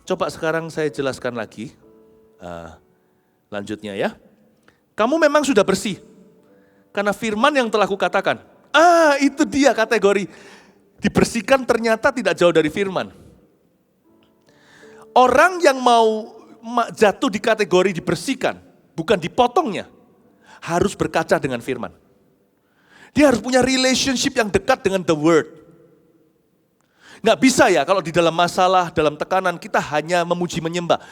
Coba sekarang saya jelaskan lagi. Lanjutnya ya. Kamu memang sudah bersih. Karena firman yang telah kukatakan. Itu dia kategori. Dibersihkan ternyata tidak jauh dari firman. Orang yang mau jatuh di kategori dibersihkan, bukan dipotongnya, harus berkaca dengan firman. Dia harus punya relationship yang dekat dengan the word. Nggak bisa ya kalau di dalam masalah, dalam tekanan kita hanya memuji menyembah.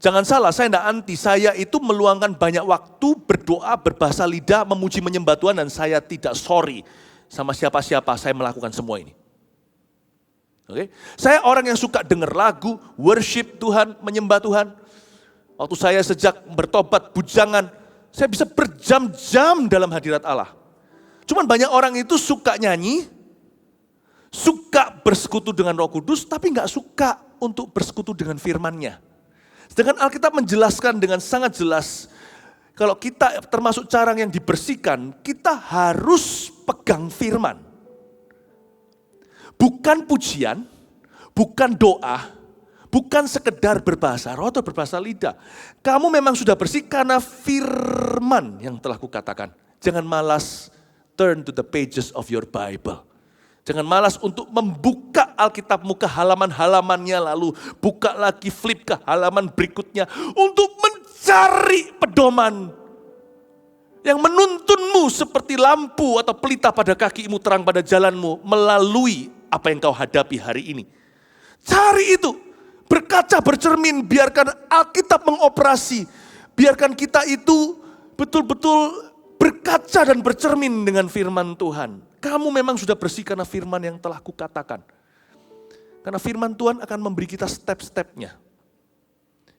Jangan salah, saya enggak anti. Saya itu meluangkan banyak waktu berdoa, berbahasa lidah, memuji menyembah Tuhan dan saya tidak sorry sama siapa-siapa saya melakukan semua ini. Oke? Saya orang yang suka dengar lagu, worship Tuhan, menyembah Tuhan. Waktu saya sejak bertobat bujangan, saya bisa berjam-jam dalam hadirat Allah. Cuman banyak orang itu suka nyanyi, suka bersekutu dengan Roh Kudus, tapi nggak suka untuk bersekutu dengan firman-Nya. Sedangkan Alkitab menjelaskan dengan sangat jelas, kalau kita termasuk carang yang dibersihkan, kita harus pegang firman. Bukan pujian, bukan doa, bukan sekedar berbahasa roh atau berbahasa lidah. Kamu memang sudah bersih karena firman yang telah kukatakan. Jangan malas turn to the pages of your Bible. Jangan malas untuk membuka Alkitabmu ke halaman-halamannya, lalu buka lagi, flip ke halaman berikutnya untuk mencari pedoman yang menuntunmu seperti lampu atau pelita pada kakimu, terang pada jalanmu melalui apa yang kau hadapi hari ini. Cari itu, berkaca, bercermin, biarkan Alkitab mengoperasi, biarkan kita itu betul-betul berkaca dan bercermin dengan firman Tuhan. Kamu memang sudah bersih karena firman yang telah kukatakan. Karena firman Tuhan akan memberi kita step-stepnya.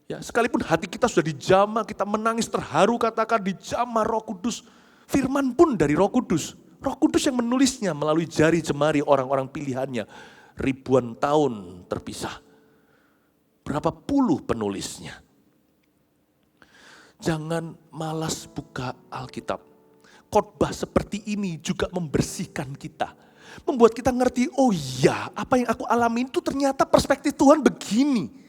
Ya, sekalipun hati kita sudah dijamah, kita menangis terharu, katakan dijamah Roh Kudus. Firman pun dari Roh Kudus. Roh Kudus yang menulisnya melalui jari jemari orang-orang pilihannya. Ribuan tahun terpisah. Berapa puluh penulisnya. Jangan malas buka Alkitab. Khotbah seperti ini juga membersihkan kita. Membuat kita ngerti, oh iya, apa yang aku alami itu ternyata perspektif Tuhan begini.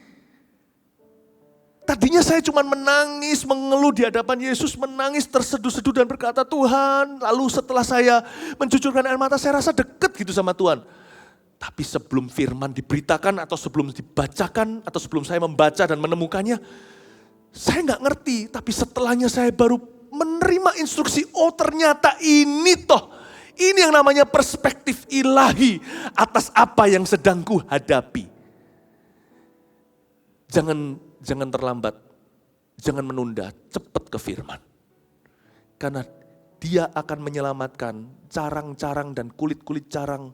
Tadinya saya cuma menangis, mengeluh di hadapan Yesus, menangis terseduh-seduh dan berkata, Tuhan. Lalu setelah saya mencucurkan air mata, saya rasa deket gitu sama Tuhan. Tapi sebelum firman diberitakan atau sebelum dibacakan atau sebelum saya membaca dan menemukannya, saya nggak ngerti. Tapi setelahnya saya baru menerima instruksi, oh ternyata ini toh, ini yang namanya perspektif ilahi atas apa yang sedang ku hadapi. Jangan terlambat, jangan menunda, cepat ke firman. Karena dia akan menyelamatkan carang-carang dan kulit-kulit carang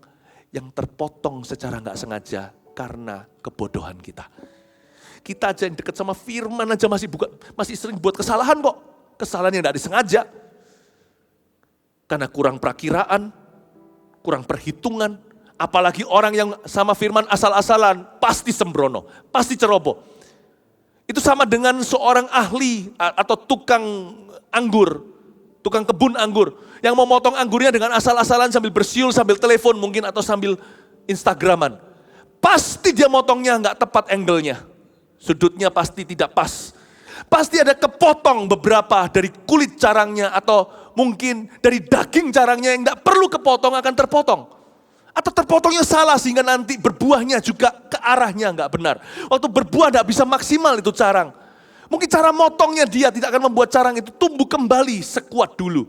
yang terpotong secara nggak sengaja karena kebodohan kita. Kita aja yang dekat sama firman aja masih sering buat kesalahan kok. Kesalahan yang tidak disengaja. Karena kurang perakiraan, kurang perhitungan. Apalagi orang yang sama firman asal-asalan, pasti sembrono, pasti ceroboh. Itu sama dengan seorang ahli atau tukang anggur, tukang kebun anggur. Yang mau motong anggurnya dengan asal-asalan sambil bersiul, sambil telepon mungkin atau sambil Instagraman. Pasti dia motongnya nggak tepat angle-nya. Sudutnya pasti tidak pas. Pasti ada kepotong beberapa dari kulit carangnya atau mungkin dari daging carangnya yang tidak perlu kepotong akan terpotong. Atau terpotongnya salah sehingga nanti berbuahnya juga ke arahnya nggak benar. Waktu berbuah tidak bisa maksimal itu carang. Mungkin cara motongnya dia tidak akan membuat carang itu tumbuh kembali sekuat dulu.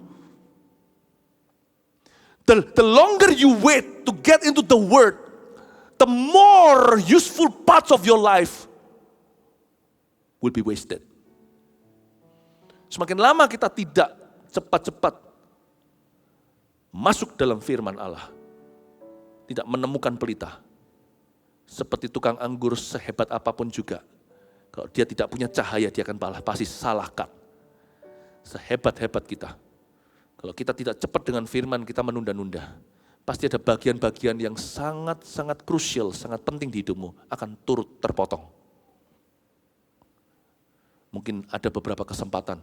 The longer you wait to get into the word, the more useful parts of your life will be wasted. Semakin lama kita tidak cepat-cepat masuk dalam firman Allah, tidak menemukan pelita. Seperti tukang anggur sehebat apapun juga, kalau dia tidak punya cahaya, dia akan pasti salah cut. Sehebat-hebat kita, kalau kita tidak cepat dengan firman, kita menunda-nunda. Pasti ada bagian-bagian yang sangat-sangat krusial, sangat penting di hidupmu, akan turut terpotong. Mungkin ada beberapa kesempatan,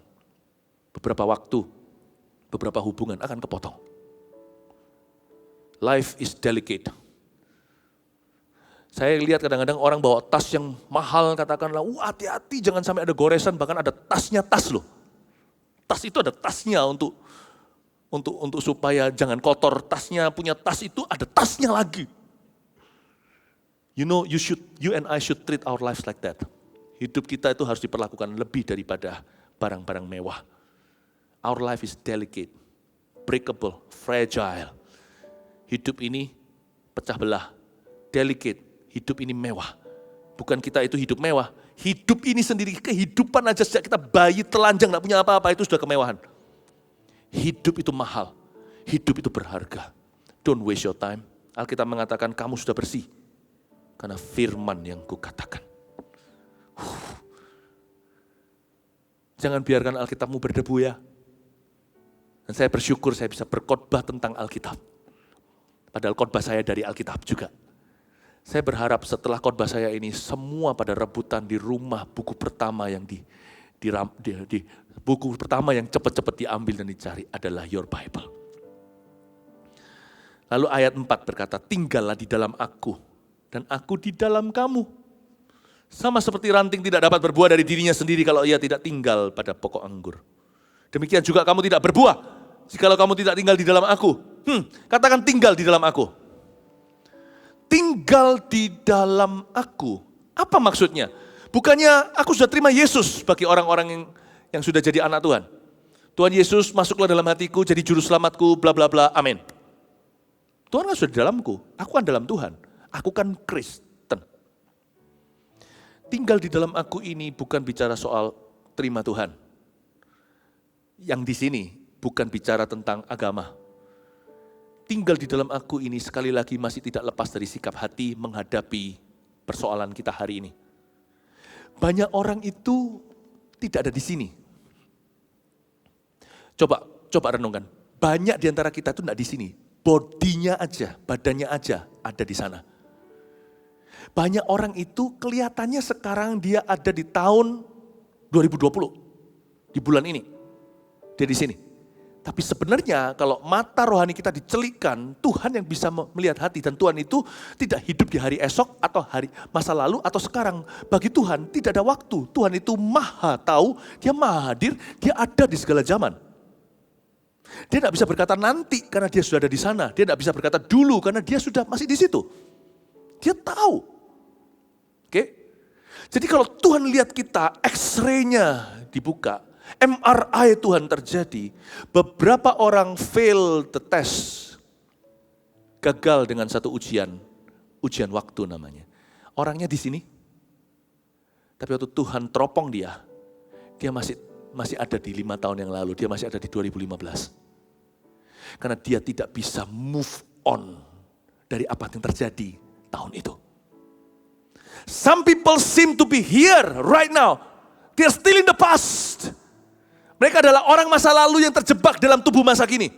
beberapa waktu, beberapa hubungan akan kepotong. Life is delicate. Saya lihat kadang-kadang orang bawa tas yang mahal, katakanlah, hati-hati jangan sampai ada goresan, bahkan ada tasnya tas loh. Tas itu ada tasnya untuk supaya jangan kotor tasnya, punya tas itu ada tasnya lagi. You know, you and I should treat our lives like that. Hidup kita itu harus diperlakukan lebih daripada barang-barang mewah. Our life is delicate, breakable, fragile. Hidup ini pecah belah, delicate, hidup ini mewah. Bukan kita itu hidup mewah, hidup ini sendiri, kehidupan aja sejak kita bayi telanjang, gak punya apa-apa, itu sudah kemewahan. Hidup itu mahal, hidup itu berharga. Don't waste your time. Alkitab mengatakan kamu sudah bersih, karena firman yang kukatakan. Jangan biarkan Alkitabmu berdebu ya. Dan saya bersyukur saya bisa berkhotbah tentang Alkitab. Padahal khotbah saya dari Alkitab juga. Saya berharap setelah khotbah saya ini semua pada rebutan di rumah buku pertama yang buku pertama yang cepat-cepat diambil dan dicari adalah Your Bible. Lalu ayat 4 berkata, tinggallah di dalam aku dan aku di dalam kamu. Sama seperti ranting tidak dapat berbuah dari dirinya sendiri kalau ia tidak tinggal pada pokok anggur. Demikian juga kamu tidak berbuah jikalau kamu tidak tinggal di dalam aku. Katakan tinggal di dalam aku. Tinggal di dalam aku. Apa maksudnya? Bukannya aku sudah terima Yesus bagi orang-orang yang sudah jadi anak Tuhan. Tuhan Yesus masuklah dalam hatiku, jadi juru selamatku, bla bla bla, amin. Tuhan kan sudah di dalamku, aku kan dalam Tuhan. Aku kan Kristen. Tinggal di dalam aku ini bukan bicara soal terima Tuhan. Yang di sini bukan bicara tentang agama. Tinggal di dalam aku ini sekali lagi masih tidak lepas dari sikap hati menghadapi persoalan kita hari ini. Banyak orang itu tidak ada di sini. Coba renungkan. Banyak di antara kita itu tidak di sini. Bodinya aja, badannya aja ada di sana. Banyak orang itu kelihatannya sekarang dia ada di tahun 2020. Di bulan ini. Dia di sini. Tapi sebenarnya kalau mata rohani kita dicelikkan, Tuhan yang bisa melihat hati. Dan Tuhan itu tidak hidup di hari esok atau hari masa lalu atau sekarang. Bagi Tuhan tidak ada waktu. Tuhan itu maha tahu, dia maha hadir, dia ada di segala zaman. Dia tidak bisa berkata nanti karena dia sudah ada di sana. Dia tidak bisa berkata dulu karena dia sudah masih di situ. Dia tahu. Oke? Jadi kalau Tuhan lihat kita, X-ray-nya dibuka, MRI Tuhan terjadi, beberapa orang fail the test, gagal dengan satu ujian waktu namanya. Orangnya di sini, tapi waktu Tuhan teropong dia masih ada di 5 tahun yang lalu, dia masih ada di 2015. Karena dia tidak bisa move on dari apa yang terjadi tahun itu. Some people seem to be here right now, they're still in the past. Mereka adalah orang masa lalu yang terjebak dalam tubuh masa kini.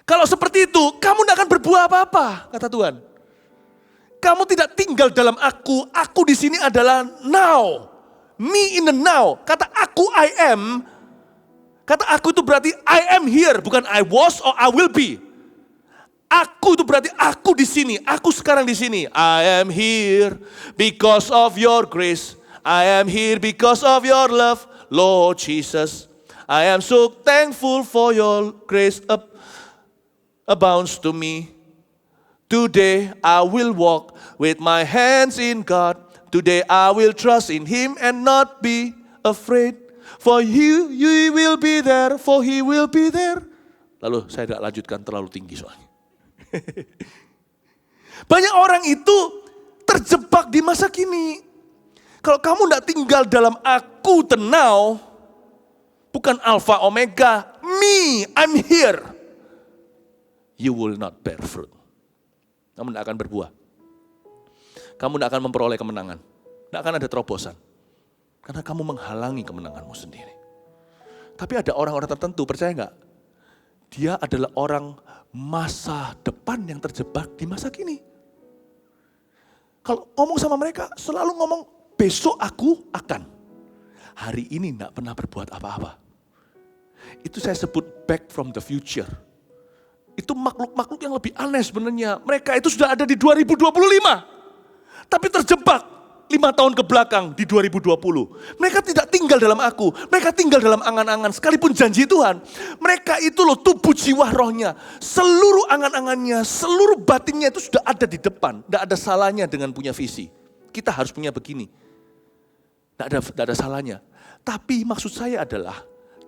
Kalau seperti itu, kamu tidak akan berbuah apa-apa, kata Tuhan. Kamu tidak tinggal dalam aku di sini adalah now. Me in the now. Kata aku I am, kata aku itu berarti I am here, bukan I was or I will be. Aku itu berarti aku di sini, aku sekarang di sini. I am here because of your grace. I am here because of your love, Lord Jesus. I am so thankful for your grace abounds to me. Today I will walk with my hands in God. Today I will trust in Him and not be afraid. For you will be there, for He will be there. Lalu saya tidak lanjutkan terlalu tinggi soalnya. Banyak orang itu terjebak di masa kini. Kalau kamu tidak tinggal dalam aku the now, bukan alpha omega, me, I'm here. You will not bear fruit. Kamu tidak akan berbuah. Kamu tidak akan memperoleh kemenangan. Tidak akan ada terobosan. Karena kamu menghalangi kemenanganmu sendiri. Tapi ada orang-orang tertentu, percaya nggak? Dia adalah orang masa depan yang terjebak di masa kini. Kalau ngomong sama mereka, selalu ngomong, besok aku akan. Hari ini tidak pernah berbuat apa-apa. Itu saya sebut back from the future. Itu makhluk-makhluk yang lebih aneh sebenarnya. Mereka itu sudah ada di 2025. Tapi terjebak 5 tahun ke belakang di 2020. Mereka tidak tinggal dalam aku. Mereka tinggal dalam angan-angan. Sekalipun janji Tuhan. Mereka itu loh tubuh jiwa rohnya. Seluruh angan-angannya, seluruh batinnya itu sudah ada di depan. Tidak ada salahnya dengan punya visi. Kita harus punya begini. Tidak ada salahnya. Tapi maksud saya adalah,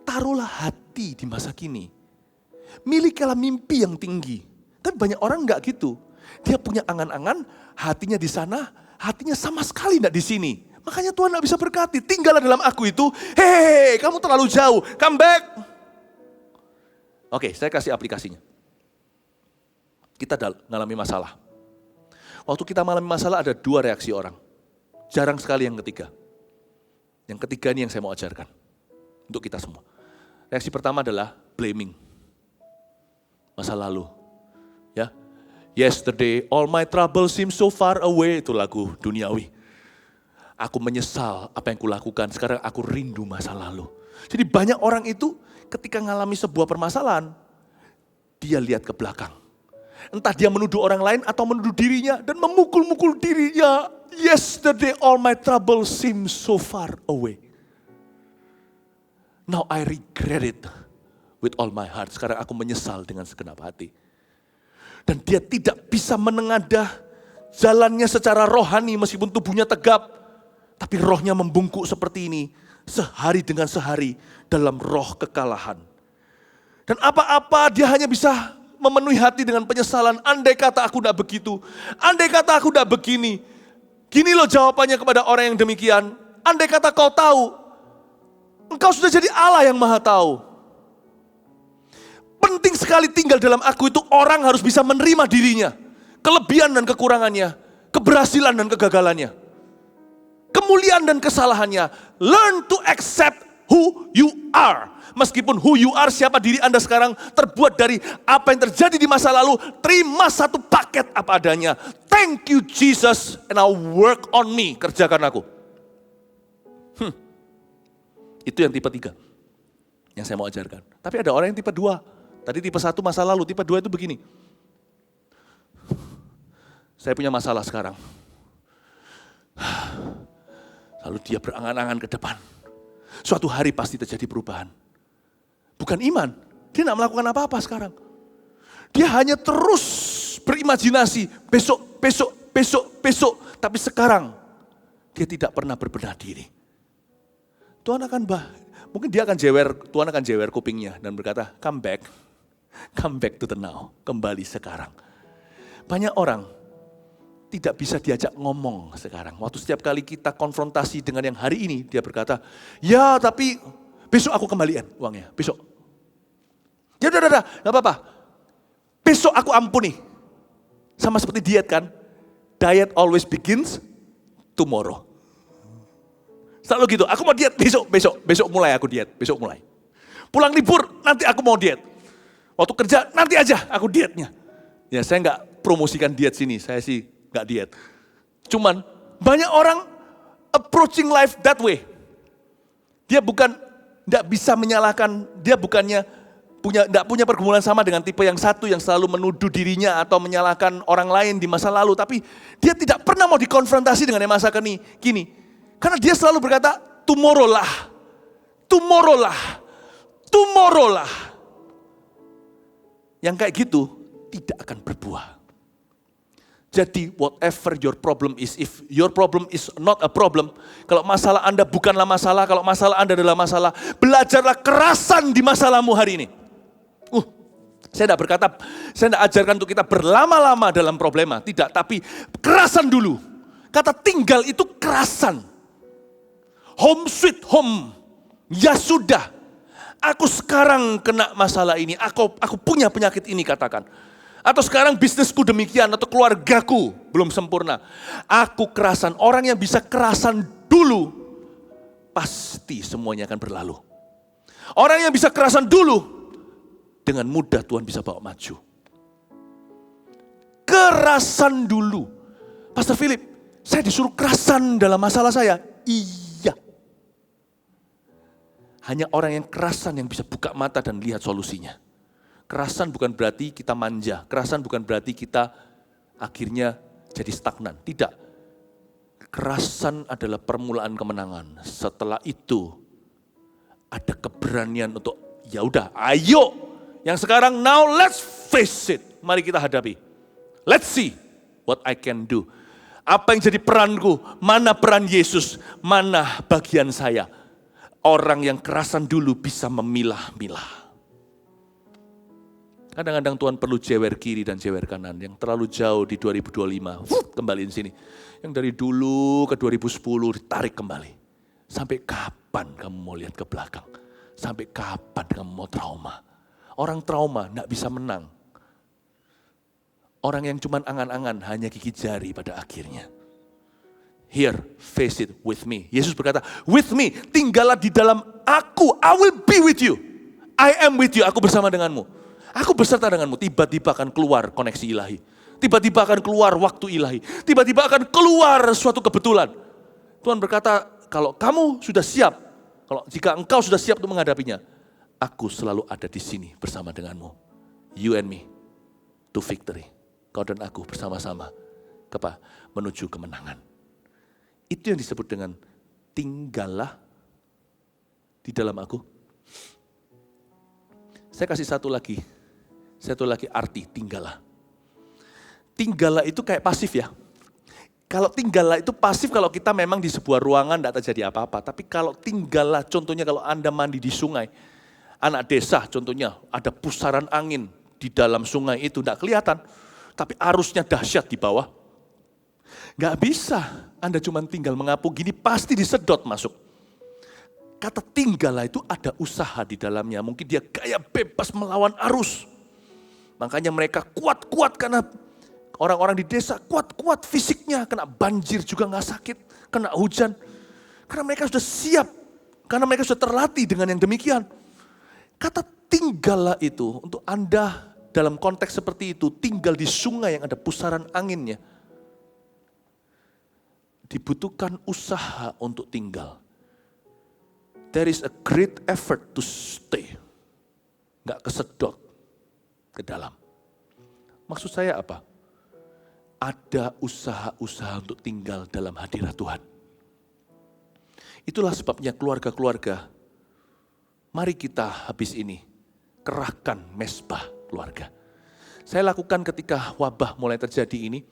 taruhlah hati di masa kini. Milikilah mimpi yang tinggi. Tapi banyak orang enggak gitu. Dia punya angan-angan, hatinya di sana, hatinya sama sekali enggak di sini. Makanya Tuhan enggak bisa berkati. Tinggallah dalam aku itu, hei kamu terlalu jauh, come back. Oke, saya kasih aplikasinya. Kita mengalami masalah. Waktu kita mengalami masalah ada 2 reaksi orang. Jarang sekali yang ketiga. Yang ketiga ini yang saya mau ajarkan. Untuk kita semua. Reaksi pertama adalah blaming. Masa lalu. Ya. Yesterday all my trouble seem so far away. Itu lagu duniawi. Aku menyesal apa yang kulakukan. Sekarang aku rindu masa lalu. Jadi banyak orang itu ketika mengalami sebuah permasalahan. Dia lihat ke belakang. Entah dia menuduh orang lain atau menuduh dirinya. Dan memukul-mukul dirinya. Yesterday all my trouble seem so far away. Now I regret it. With all my heart. Sekarang aku menyesal dengan segenap hati. Dan dia tidak bisa menengadah jalannya secara rohani meskipun tubuhnya tegap. Tapi rohnya membungkuk seperti ini. Sehari dengan sehari dalam roh kekalahan. Dan apa-apa dia hanya bisa memenuhi hati dengan penyesalan. Andai kata aku tidak begitu. Andai kata aku tidak begini. Gini loh jawabannya kepada orang yang demikian. Andai kata kau tahu. Engkau sudah jadi Allah yang maha tahu. Penting sekali tinggal dalam aku itu orang harus bisa menerima dirinya. Kelebihan dan kekurangannya. Keberhasilan dan kegagalannya. Kemuliaan dan kesalahannya. Learn to accept who you are. Meskipun who you are, siapa diri Anda sekarang terbuat dari apa yang terjadi di masa lalu. Terima satu paket apa adanya. Thank you Jesus and I'll work on me. Kerjakan aku. Itu yang tipe 3. Yang saya mau ajarkan. Tapi ada orang yang tipe 2. Tadi tipe 1 masa lalu, tipe 2 itu begini. Saya punya masalah sekarang. Lalu dia berangan-angan ke depan. Suatu hari pasti terjadi perubahan. Bukan iman, dia tidak melakukan apa-apa sekarang. Dia hanya terus berimajinasi, besok. Tapi sekarang, dia tidak pernah berbenah diri. Tuhan akan mungkin dia akan Tuhan akan jewer kupingnya dan berkata, come back to the now, kembali sekarang. Banyak orang tidak bisa diajak ngomong sekarang. Waktu setiap kali kita konfrontasi dengan yang hari ini, dia berkata, ya tapi besok aku kembalian uangnya, besok. Ya udah, gak apa-apa. Besok aku ampuni. Sama seperti diet kan, diet always begins tomorrow. Selalu gitu, aku mau diet besok mulai aku diet, besok mulai. Pulang libur, nanti aku mau diet. Waktu kerja, nanti aja aku dietnya. Ya saya nggak promosikan diet sini, saya sih nggak diet. Cuman banyak orang approaching life that way. Dia nggak bisa menyalahkan, dia bukannya nggak punya pergumulan sama dengan tipe yang satu yang selalu menuduh dirinya atau menyalahkan orang lain di masa lalu. Tapi dia tidak pernah mau dikonfrontasi dengan yang masa kini. Karena dia selalu berkata, tomorrow lah. Yang kayak gitu tidak akan berbuah. Jadi whatever your problem is, if your problem is not a problem, kalau masalah Anda bukanlah masalah, kalau masalah Anda adalah masalah, belajarlah kerasan di masalahmu hari ini. Saya tidak ajarkan untuk kita berlama-lama dalam problema, tidak, tapi kerasan dulu. Kata tinggal itu kerasan. Home sweet home. Ya sudah. Aku sekarang kena masalah ini. Aku punya penyakit ini katakan. Atau sekarang bisnisku demikian. Atau keluargaku belum sempurna. Aku kerasan. Orang yang bisa kerasan dulu. Pasti semuanya akan berlalu. Orang yang bisa kerasan dulu. Dengan mudah Tuhan bisa bawa maju. Kerasan dulu. Pastor Philip, saya disuruh kerasan dalam masalah saya. Iya. Hanya orang yang kerasan yang bisa buka mata dan lihat solusinya. Kerasan bukan berarti kita manja, kerasan bukan berarti kita akhirnya jadi stagnan. Tidak. Kerasan adalah permulaan kemenangan. Setelah itu ada keberanian untuk ya udah, ayo. Yang sekarang now let's face it. Mari kita hadapi. Let's see what I can do. Apa yang jadi peranku? Mana peran Yesus? Mana bagian saya? Orang yang kerasan dulu bisa memilah-milah. Kadang-kadang Tuhan perlu jewer kiri dan jewer kanan. Yang terlalu jauh di 2025, kembaliin sini. Yang dari dulu ke 2010 ditarik kembali. Sampai kapan kamu mau lihat ke belakang? Sampai kapan kamu mau trauma? Orang trauma tidak bisa menang. Orang yang cuma angan-angan hanya gigi jari pada akhirnya. Here, face it with me. Yesus berkata, with me, tinggallah di dalam aku. I will be with you. I am with you, aku bersama denganmu. Aku beserta denganmu, tiba-tiba akan keluar koneksi ilahi. Tiba-tiba akan keluar waktu ilahi. Tiba-tiba akan keluar suatu kebetulan. Tuhan berkata, kalau kamu sudah siap, jika engkau sudah siap untuk menghadapinya, aku selalu ada di sini bersama denganmu. You and me, to victory. Kau dan aku bersama-sama menuju kemenangan. Itu yang disebut dengan tinggallah di dalam aku. Saya kasih satu lagi arti tinggallah. Tinggallah itu kayak pasif ya. Kalau tinggallah itu pasif kalau kita memang di sebuah ruangan tidak terjadi apa-apa. Tapi kalau tinggallah, contohnya kalau Anda mandi di sungai, anak desa contohnya ada pusaran angin di dalam sungai itu tidak kelihatan. Tapi arusnya dahsyat di bawah. Nggak bisa Anda cuma tinggal mengapung gini pasti disedot masuk. Kata tinggallah itu ada usaha di dalamnya. Mungkin dia gaya bebas melawan arus. Makanya mereka kuat-kuat karena orang-orang di desa kuat-kuat fisiknya. Kena banjir juga gak sakit, kena hujan. Karena mereka sudah siap, karena mereka sudah terlatih dengan yang demikian. Kata tinggallah itu untuk Anda dalam konteks seperti itu, tinggal di sungai yang ada pusaran anginnya. Dibutuhkan usaha untuk tinggal. There is a great effort to stay. Gak kesedot ke dalam. Maksud saya apa? Ada usaha-usaha untuk tinggal dalam hadirat Tuhan. Itulah sebabnya keluarga-keluarga, mari kita habis ini kerahkan mesbah keluarga. Saya lakukan ketika wabah mulai terjadi ini.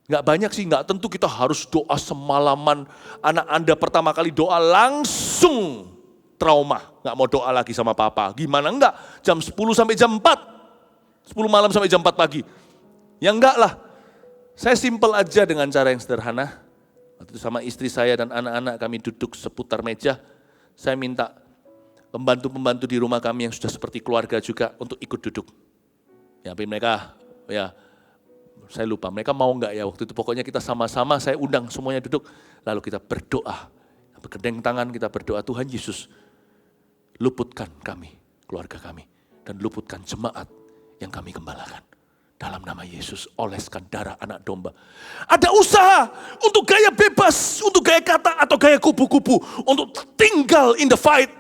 Gak banyak sih, gak tentu kita harus doa semalaman. Anak Anda pertama kali doa langsung trauma. Gak mau doa lagi sama papa. Gimana enggak? Jam 10 sampai jam 4. 10 malam sampai jam 4 pagi. Ya enggak lah. Saya simpel aja dengan cara yang sederhana. Waktu itu sama istri saya dan anak-anak kami duduk seputar meja. Saya minta pembantu-pembantu di rumah kami yang sudah seperti keluarga juga untuk ikut duduk. Ya, tapi mereka, ya saya lupa mereka mau enggak ya waktu itu. Pokoknya kita sama-sama, saya undang semuanya duduk. Lalu kita berdoa. Berkedeng tangan kita berdoa, Tuhan Yesus, luputkan kami, keluarga kami. Dan luputkan jemaat yang kami gembalakan. Dalam nama Yesus, oleskan darah anak domba. Ada usaha untuk gaya bebas, untuk gaya kata atau gaya kupu-kupu. Untuk tinggal in the fight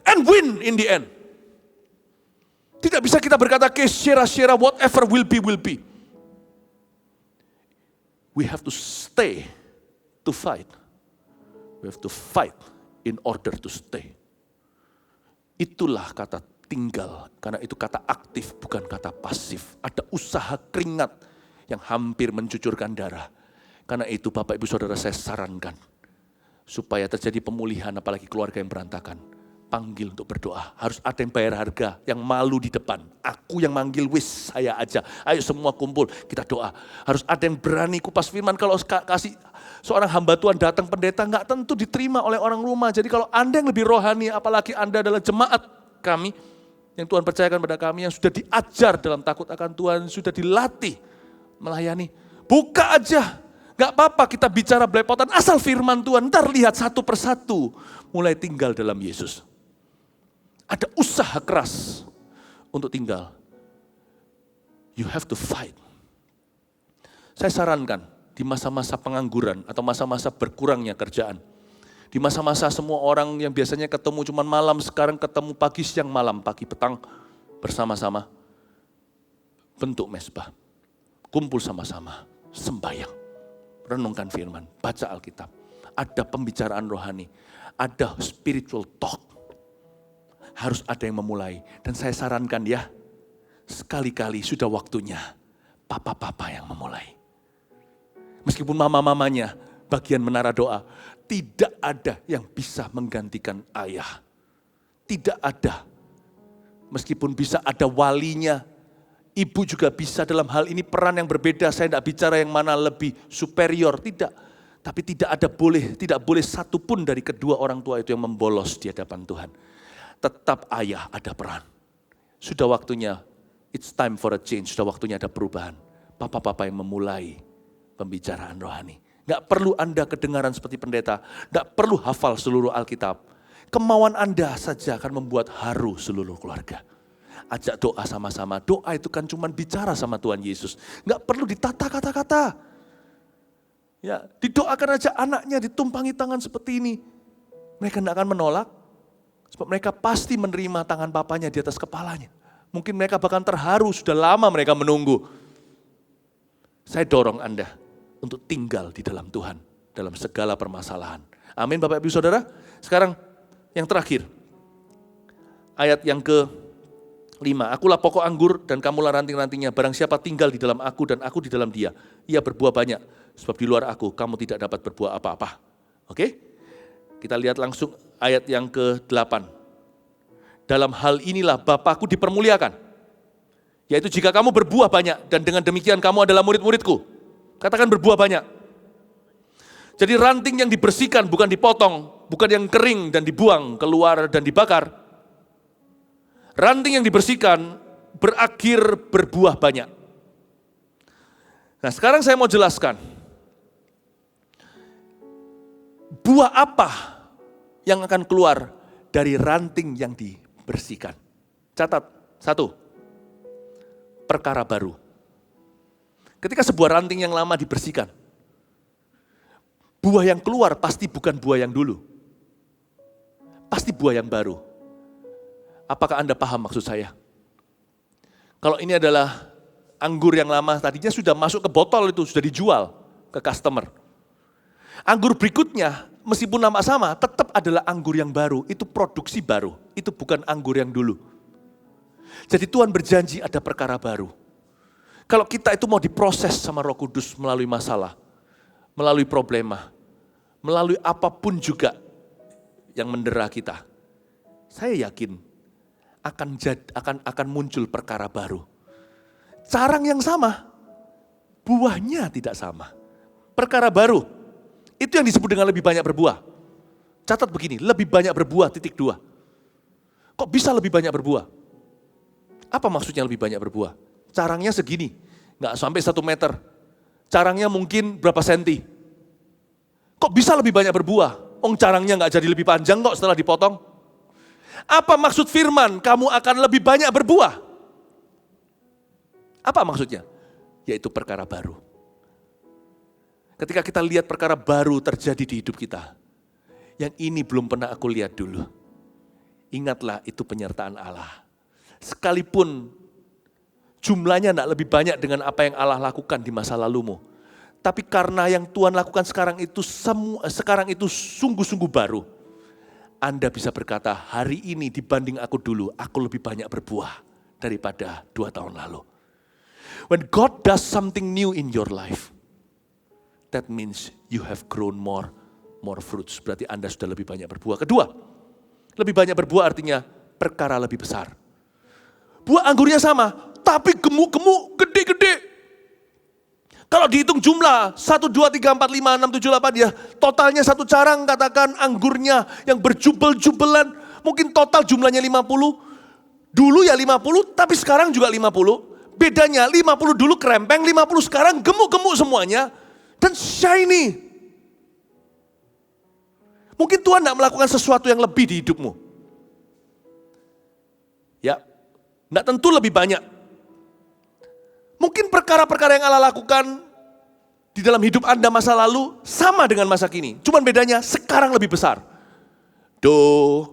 and win in the end. Tidak bisa kita berkata, shera-shera, whatever will be, will be. We have to stay to fight. We have to fight in order to stay. Itulah kata tinggal, karena itu kata aktif bukan kata pasif. Ada usaha keringat yang hampir mencucurkan darah. Karena itu Bapak Ibu Saudara saya sarankan, supaya terjadi pemulihan apalagi keluarga yang berantakan. Panggil untuk berdoa, harus ada yang bayar harga, yang malu di depan. Aku yang manggil, wis saya aja. Ayo semua kumpul, kita doa. Harus ada yang berani kupas firman, kalau kasih seorang hamba Tuhan datang pendeta, gak tentu diterima oleh orang rumah. Jadi kalau Anda yang lebih rohani, apalagi Anda adalah jemaat kami, yang Tuhan percayakan pada kami, yang sudah diajar dalam takut akan Tuhan, sudah dilatih melayani. Buka aja, gak apa-apa kita bicara belepotan, asal firman Tuhan, ntar lihat satu persatu mulai tinggal dalam Yesus. Ada usaha keras untuk tinggal. You have to fight. Saya sarankan di masa-masa pengangguran atau masa-masa berkurangnya kerjaan, di masa-masa semua orang yang biasanya ketemu cuma malam, sekarang ketemu pagi, siang, malam, pagi, petang bersama-sama. bentuk mezbah. Kumpul sama-sama, sembahyang, renungkan firman, baca Alkitab. Ada pembicaraan rohani, ada spiritual talk. Harus ada yang memulai. Dan saya sarankan ya, sekali-kali sudah waktunya papa-papa yang memulai. Meskipun mama-mamanya bagian menara doa, tidak ada yang bisa menggantikan ayah. Tidak ada. Meskipun bisa ada walinya, ibu juga bisa dalam hal ini peran yang berbeda. Saya tidak bicara yang mana lebih superior, tidak. Tapi tidak boleh satupun dari kedua orang tua itu yang membolos di hadapan Tuhan. Tetap ayah ada peran. Sudah waktunya, it's time for a change. Sudah waktunya ada perubahan. Papa-papa yang memulai pembicaraan rohani. Gak perlu Anda kedengaran seperti pendeta. Gak perlu hafal seluruh Alkitab. Kemauan Anda saja akan membuat haru seluruh keluarga. Ajak doa sama-sama. Doa itu kan cuma bicara sama Tuhan Yesus. Gak perlu ditata kata-kata. Ya, didoakan aja anaknya, ditumpangi tangan seperti ini. Mereka tidak akan menolak. Sebab mereka pasti menerima tangan papanya di atas kepalanya. Mungkin mereka bahkan terharu, sudah lama mereka menunggu. Saya dorong Anda untuk tinggal di dalam Tuhan, dalam segala permasalahan. Amin Bapak Ibu Saudara. Sekarang yang terakhir, ayat yang ke-5. Akulah pokok anggur dan kamulah ranting-rantingnya. Barang siapa tinggal di dalam aku dan aku di dalam dia, ia berbuah banyak. Sebab di luar aku, kamu tidak dapat berbuah apa-apa. Oke? Kita lihat langsung ayat yang ke-8. Dalam hal inilah Bapakku dipermuliakan. Yaitu jika kamu berbuah banyak dan dengan demikian kamu adalah murid-muridku. Katakan berbuah banyak. Jadi ranting yang dibersihkan bukan dipotong, bukan yang kering dan dibuang keluar dan dibakar. Ranting yang dibersihkan berakhir berbuah banyak. Nah sekarang saya mau jelaskan. Buah apa yang akan keluar dari ranting yang dibersihkan? Catat, 1. Perkara baru. Ketika sebuah ranting yang lama dibersihkan, buah yang keluar pasti bukan buah yang dulu. Pasti buah yang baru. Apakah Anda paham maksud saya? Kalau ini adalah anggur yang lama, tadinya sudah masuk ke botol itu, sudah dijual ke customer. Anggur berikutnya, meskipun nama sama, tetap adalah anggur yang baru. Itu produksi baru, itu bukan anggur yang dulu. Jadi Tuhan berjanji ada perkara baru. Kalau kita itu mau diproses sama Roh Kudus melalui masalah, melalui problema, melalui apapun juga yang mendera kita, saya yakin akan muncul perkara baru. Carang yang sama, buahnya tidak sama. Perkara baru. Itu yang disebut dengan lebih banyak berbuah. Catat begini, lebih banyak berbuah, 2. Kok bisa lebih banyak berbuah? Apa maksudnya lebih banyak berbuah? Carangnya segini, nggak sampai 1 meter. Carangnya mungkin berapa senti. Kok bisa lebih banyak berbuah? Carangnya nggak jadi lebih panjang kok setelah dipotong. Apa maksud firman, kamu akan lebih banyak berbuah? Apa maksudnya? Yaitu perkara baru. Ketika kita lihat perkara baru terjadi di hidup kita, yang ini belum pernah aku lihat dulu. Ingatlah itu penyertaan Allah. Sekalipun jumlahnya tidak lebih banyak dengan apa yang Allah lakukan di masa lalumu. Tapi karena yang Tuhan lakukan sekarang itu sungguh-sungguh baru. Anda bisa berkata, hari ini dibanding aku dulu, aku lebih banyak berbuah daripada 2 tahun lalu. When God does something new in your life, that means you have grown more fruits. Berarti Anda sudah lebih banyak berbuah. Kedua, lebih banyak berbuah artinya perkara lebih besar. Buah anggurnya sama, tapi gemuk-gemuk, gede-gede. Kalau dihitung jumlah, 1, 2, 3, 4, 5, 6, 7, 8, ya totalnya 1 carang, katakan anggurnya yang berjubel-jubelan. Mungkin total jumlahnya 50. Dulu ya 50, tapi sekarang juga 50. Bedanya 50 dulu kerempeng, 50 sekarang gemuk-gemuk semuanya. Dan shiny. Mungkin Tuhan tidak melakukan sesuatu yang lebih di hidupmu. Ya, tidak tentu lebih banyak. Mungkin perkara-perkara yang Allah lakukan di dalam hidup Anda masa lalu sama dengan masa kini. Cuman bedanya sekarang lebih besar. Do,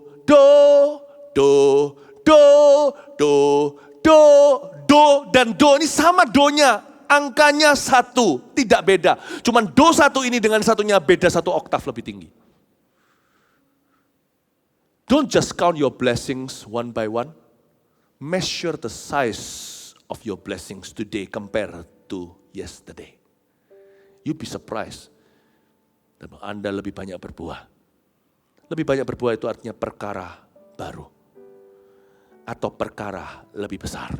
do dan do ini sama donya. Angkanya 1, tidak beda. Cuman do 1 ini dengan satunya beda 1 oktav lebih tinggi. Don't just count your blessings one by one. Measure the size of your blessings today compared to yesterday. You'll be surprised. Dan Anda lebih banyak berbuah. Lebih banyak berbuah itu artinya perkara baru. Atau perkara lebih besar.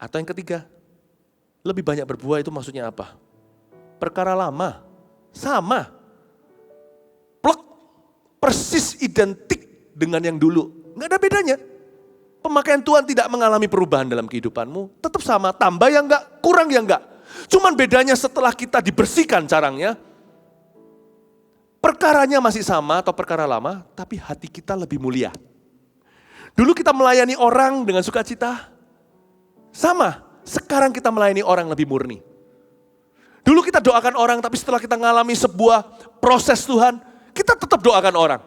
Atau yang ketiga, lebih banyak berbuah itu maksudnya apa? Perkara lama, sama. Plek, persis identik dengan yang dulu. Nggak ada bedanya. Pemakaian Tuhan tidak mengalami perubahan dalam kehidupanmu. Tetap sama, tambah yang enggak, kurang yang enggak. Cuman bedanya setelah kita dibersihkan carangnya, perkaranya masih sama atau perkara lama, tapi hati kita lebih mulia. Dulu kita melayani orang dengan sukacita, sama. Sekarang kita melayani orang lebih murni. Dulu kita doakan orang, tapi setelah kita mengalami sebuah proses Tuhan, kita tetap doakan orang.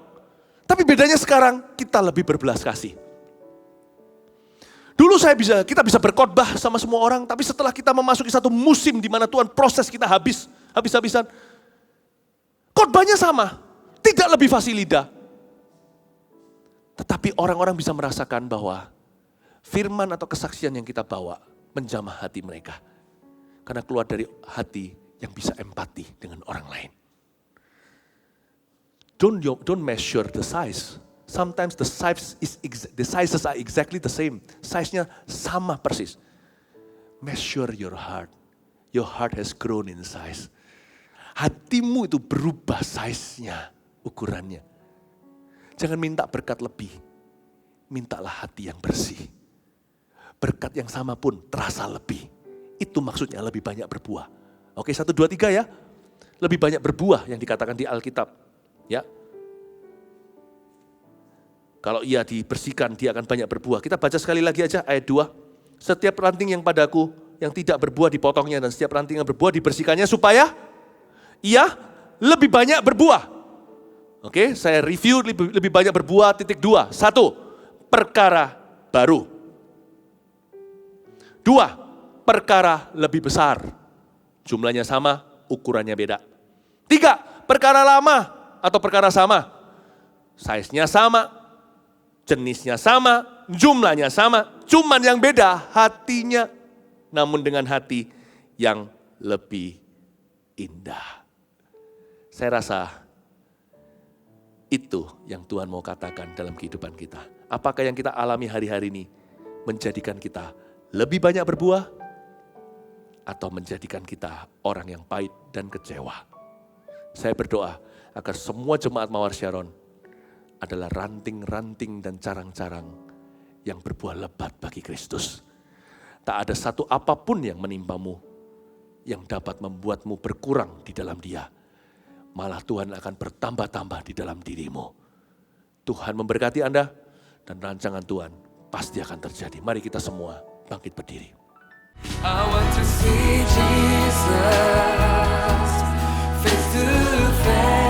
Tapi bedanya sekarang, kita lebih berbelas kasih. Dulu kita bisa berkhotbah sama semua orang, tapi setelah kita memasuki satu musim di mana Tuhan proses kita habis-habisan. Khotbahnya sama, tidak lebih fasih lidah. Tetapi orang-orang bisa merasakan bahwa firman atau kesaksian yang kita bawa menjamah hati mereka. Karena keluar dari hati yang bisa empati dengan orang lain. Don't measure the size. Sometimes the sizes are exactly the same. Size-nya sama persis. Measure your heart. Your heart has grown in size. Hatimu itu berubah size-nya, ukurannya. Jangan minta berkat lebih. Mintalah hati yang bersih. Berkat yang sama pun terasa lebih. Itu maksudnya lebih banyak berbuah. Oke, 1, 2, 3 ya. Lebih banyak berbuah yang dikatakan di Alkitab. Ya. Kalau ia dibersihkan, dia akan banyak berbuah. Kita baca sekali lagi aja ayat 2. Setiap ranting yang padaku yang tidak berbuah dipotongnya, dan setiap ranting yang berbuah dibersihkannya supaya ia lebih banyak berbuah. Oke, saya review lebih banyak berbuah, titik 2. 1, perkara baru. 2, perkara lebih besar. Jumlahnya sama, ukurannya beda. 3, perkara lama atau perkara sama. Size-nya sama, jenisnya sama, jumlahnya sama. Cuman yang beda hatinya, namun dengan hati yang lebih indah. Saya rasa itu yang Tuhan mau katakan dalam kehidupan kita. Apakah yang kita alami hari-hari ini menjadikan kita lebih banyak berbuah atau menjadikan kita orang yang pahit dan kecewa? Saya berdoa agar semua jemaat Mawar Sharon adalah ranting-ranting dan carang-carang yang berbuah lebat bagi Kristus. Tak ada satu apapun yang menimpamu yang dapat membuatmu berkurang di dalam Dia. Malah Tuhan akan bertambah-tambah di dalam dirimu. Tuhan memberkati Anda dan rancangan Tuhan pasti akan terjadi. Mari kita semua bangkit berdiri. I want to see Jesus face to face.